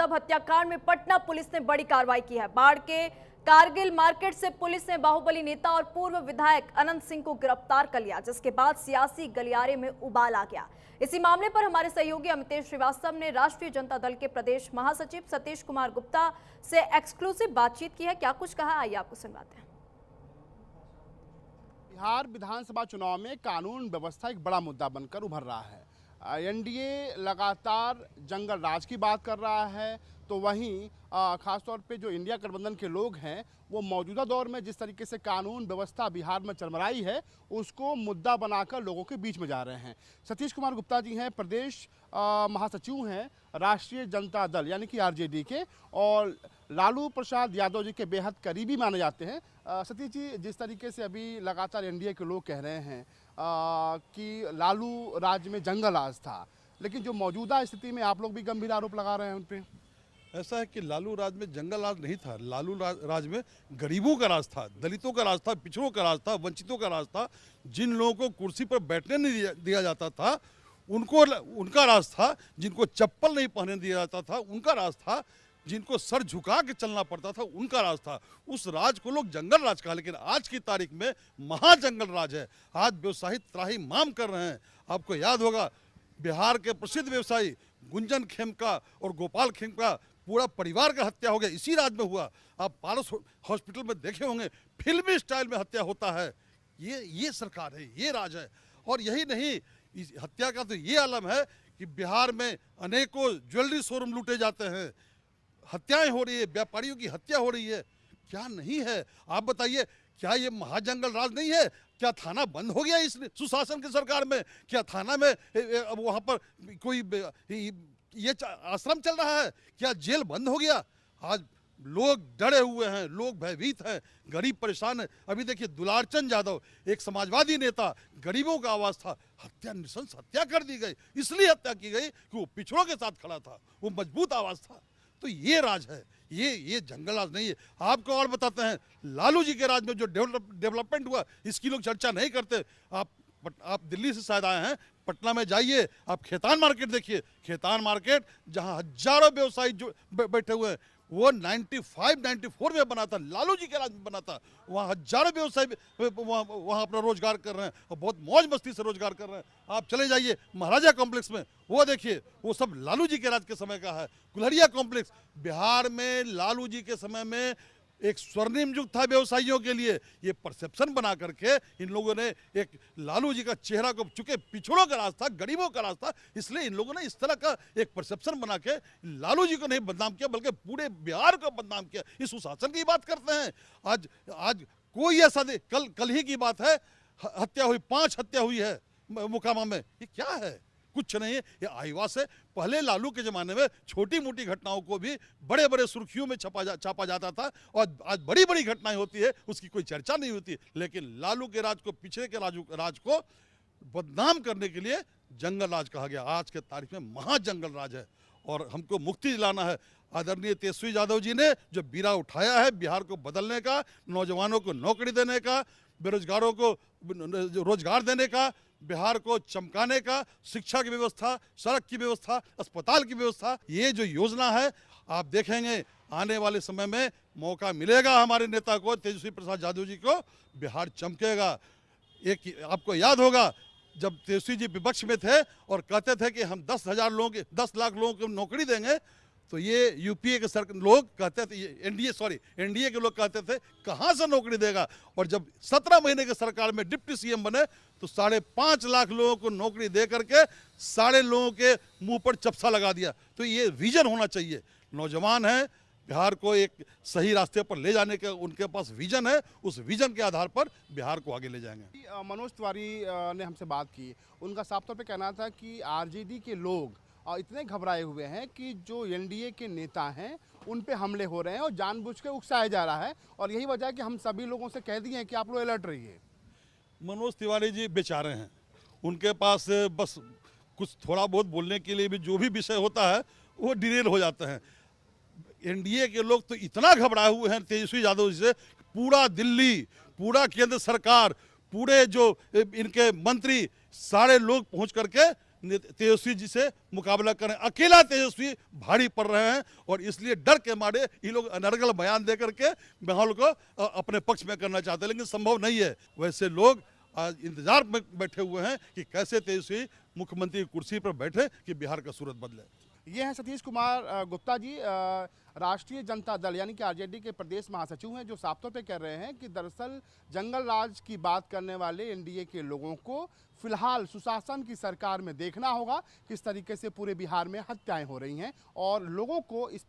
अब हत्याकांड में पटना पुलिस ने बड़ी कार्रवाई की है। बाढ़ के कारगिल मार्केट से पुलिस ने बाहुबली नेता और पूर्व विधायक अनंत सिंह को गिरफ्तार कर लिया, जिसके बाद सियासी गलियारे में उबाल आ गया। इसी मामले पर हमारे सहयोगी अमितेश श्रीवास्तव ने राष्ट्रीय जनता दल के प्रदेश महासचिव सतीश कुमार गुप्ता से एक्सक्लूसिव बातचीत की है। क्या कुछ कहा, आइए आपको सुनवाते हैं। बिहार विधानसभा चुनाव में कानून व्यवस्था एक बड़ा मुद्दा बनकर उभर रहा है। एनडीए लगातार जंगल राज की बात कर रहा है, तो वहीं खासतौर पे जो इंडिया गठबंधन के लोग हैं वो मौजूदा दौर में जिस तरीके से कानून व्यवस्था बिहार में चरमराई है उसको मुद्दा बनाकर लोगों के बीच में जा रहे हैं। सतीश कुमार गुप्ता जी हैं, प्रदेश महासचिव हैं राष्ट्रीय जनता दल यानी कि आरजेडी के, और लालू प्रसाद यादव जी के बेहद करीबी माने जाते हैं। सतीश जी, जिस तरीके से अभी लगातार एनडीए के लोग कह रहे हैं कि लालू राज में जंगल राज था, लेकिन जो मौजूदा स्थिति में आप लोग भी गंभीर आरोप लगा रहे हैं उन पर। ऐसा है कि लालू राज में जंगल राज नहीं था। लालू राज में गरीबों का राज था, दलितों का राज था, पिछड़ों का राज था, वंचितों का राज था। जिन लोगों को कुर्सी पर बैठने नहीं दिया जाता था उनका राज था। जिनको चप्पल नहीं पहनने दिया जाता था उनका राज था। जिनको सर झुका के चलना पड़ता था उनका राज था। उस राज को लोग जंगल राज कहा, लेकिन आज की तारीख में महाजंगल राज है। आज व्यवसायी त्राही माम कर रहे हैं। आपको याद होगा बिहार के प्रसिद्ध व्यवसायी गुंजन खेमका और गोपाल खेमका पूरा परिवार का हत्या हो गया, इसी राज में हुआ। आप पारस हॉस्पिटल में देखे होंगे, फिल्मी स्टाइल में हत्या होता है। ये सरकार है, ये राज है। और यही नहीं, इस हत्या का तो ये आलम है कि बिहार में अनेकों ज्वेलरी शोरूम लूटे जाते हैं, हत्याएं हो रही है, व्यापारियों की हत्या हो रही है। क्या नहीं है? आप बताइए, क्या ये महाजंगल राज नहीं है? क्या थाना बंद हो गया इस सुशासन की सरकार में? क्या थाना में वहां पर कोई ये आश्रम चल रहा है? क्या जेल बंद हो गया? आज लोग डरे हुए हैं, लोग भयभीत हैं, गरीब परेशान है। अभी देखिए दुलारचंद यादव, एक समाजवादी नेता, गरीबों का आवाज था, नृशंस हत्या कर दी गई। इसलिए हत्या की गई कि वो पिछड़ों के साथ खड़ा था, वो मजबूत आवाज था। तो ये राज है, ये जंगल राज नहीं है। आपको और बताते हैं, लालू जी के राज में जो डेवलपमेंट हुआ इसकी लोग चर्चा नहीं करते। आप दिल्ली से शायद आए हैं, पटना में जाइए, आप खेतान मार्केट देखिए। खेतान मार्केट जहां हजारों व्यवसायी जो बैठे हुए हैं, वो 95-94 में बना था, लालू जी के राज में बना था। वहाँ हजारों व्यवसायी वहाँ अपना रोजगार कर रहे हैं और बहुत मौज मस्ती से रोजगार कर रहे हैं। आप चले जाइए महाराजा कॉम्प्लेक्स में, वो देखिए, वो सब लालू जी के राज के समय का है। गुलरिया कॉम्प्लेक्स बिहार में लालू जी के समय में एक स्वर्णिम युग था व्यवसायियों के लिए। ये परसेप्शन बना करके इन लोगों ने एक लालू जी का चेहरा को, चूंकि पिछड़ों का राज था, गरीबों का राज था, इसलिए इन लोगों ने इस तरह का एक परसेप्शन बना के लालू जी को नहीं बदनाम किया, बल्कि पूरे बिहार को बदनाम किया। इस सुशासन की बात करते हैं। आज कोई ऐसा नहीं, कल ही की बात है, हत्या हुई, 5 हत्या हुई है मोकामा में। ये क्या है? कुछ नहीं है, ये आईवास है। पहले लालू के जमाने में छोटी मोटी घटनाओं को भी बड़े बड़े सुर्खियों में छापा जाता था, और आज बड़ी बड़ी घटनाएं होती है उसकी कोई चर्चा नहीं होती। लेकिन लालू के राज को, पिछड़े के राज को बदनाम करने के लिए जंगल राज कहा गया। आज के तारीख में महाजंगल राज है और हमको मुक्ति दिलाना है। आदरणीय तेजस्वी यादव जी ने जो बीड़ा उठाया है बिहार को बदलने का, नौजवानों को नौकरी देने का, बेरोजगारों को रोजगार देने का, बिहार को चमकाने का, शिक्षा की व्यवस्था, सड़क की व्यवस्था, अस्पताल की व्यवस्था, ये जो योजना है, आप देखेंगे आने वाले समय में मौका मिलेगा हमारे नेता को, तेजस्वी प्रसाद यादव जी को, बिहार चमकेगा। एक आपको याद होगा जब तेजस्वी जी विपक्ष में थे और कहते थे कि हम 10 लाख लोगों को नौकरी देंगे, तो ये यूपीए के लोग कहते थे, एनडीए के लोग कहते थे कहाँ से नौकरी देगा। और जब 17 महीने के सरकार में डिप्टी सीएम बने तो 5.5 लाख लोगों को नौकरी दे करके सारे लोगों के मुंह पर चप्सा लगा दिया। तो ये विजन होना चाहिए। नौजवान हैं, बिहार को एक सही रास्ते पर ले जाने का उनके पास विजन है, उस विजन के आधार पर बिहार को आगे ले जाएंगे। मनोज तिवारी ने हमसे बात की, उनका साफ तौर पे कहना था कि आरजेडी के लोग इतने घबराए हुए हैं कि जो एनडीए के नेता हैं उन पे हमले हो रहे हैं और जानबूझ के उकसाया जा रहा है, और यही वजह है कि हम सभी लोगों से कह दिए हैं कि आप लोग अलर्ट रहिए। मनोज तिवारी जी बेचारे हैं, उनके पास बस कुछ थोड़ा बहुत बोलने के लिए भी जो भी विषय होता है वो डिरेल हो जाते हैं। एनडीए के लोग तो इतना घबराए हुए हैं तेजस्वी यादव जी से, पूरा दिल्ली, पूरा केंद्र सरकार, पूरे जो इनके मंत्री, सारे लोग पहुंच करके तेजस्वी जी से मुकाबला करें। अकेला तेजस्वी भारी पड़ रहे हैं और इसलिए डर के मारे ये लोग अनर्गल बयान दे करके माहौल को अपने पक्ष में करना चाहते हैं, लेकिन संभव नहीं है। वैसे लोग आज इंतजार में बैठे हुए हैं कि कैसे तेजस्वी मुख्यमंत्री की कुर्सी पर बैठे कि बिहार का सूरत बदले। ये हैं सतीश कुमार गुप्ता जी, राष्ट्रीय जनता दल यानी कि आरजेडी के प्रदेश महासचिव हैं, जो साफ तौर पे कह रहे हैं कि दरअसल जंगल राज की बात करने वाले एनडीए के लोगों को फिलहाल सुशासन की सरकार में देखना होगा किस तरीके से पूरे बिहार में हत्याएं हो रही हैं और लोगों को इस पर